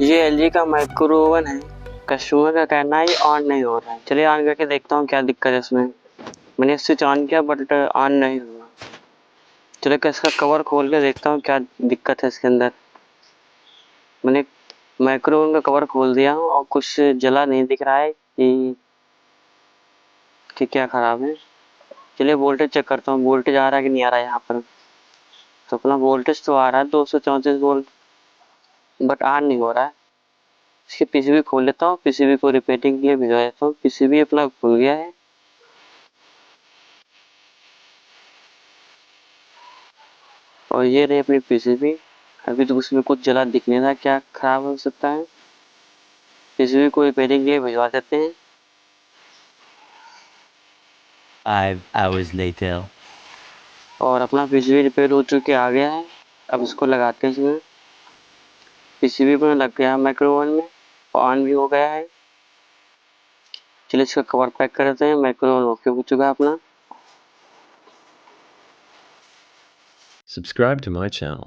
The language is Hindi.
ये एलजी का माइक्रो ओवन है। कस्टमर का कहना है ये ऑन नहीं हो रहा है। चलिए ऑन करके देखता हूँ क्या दिक्कत है इसमें। मैंने स्विच ऑन किया बट ऑन नहीं हुआ। चलिए इसका कवर खोल के देखता हूँ क्या दिक्कत है इसके अंदर। मैंने माइक्रो ओवन का कवर खोल दिया हूँ और कुछ जला नहीं दिख रहा है कि क्या खराब है। चलिए वोल्टेज चेक करता हूँ, वोल्टेज आ रहा है कि नहीं आ रहा है यहाँ पर। तो अपना वोल्टेज तो आ रहा है 234 वोल्ट, बट ऑन नहीं हो रहा है। इसके पीसीबी खोल लेता हूँ, पीसीबी को रिपेयरिंग के लिए भिजवा देता हूँ। पीसीबी अपना खुल गया है और ये रही अपनी पीसीबी। अभी तो उसमें कुछ जला दिख नहीं रहा, क्या खराब हो सकता है। पीसीबी को रिपेयरिंग के लिए भिजवा देते हैं। 5 hours later. और अपना पीसीबी रिपेयर हो चुके आ गया है। अब इसको लगाते हैं इसमें। पीसीबी अपना लग गया है माइक्रो ओवन में, ऑन भी हो गया है। चलिए इसका कवर पैक कर देते हैं। माइक्रो ओवन ओके हो चुका है अपना। Subscribe to my channel.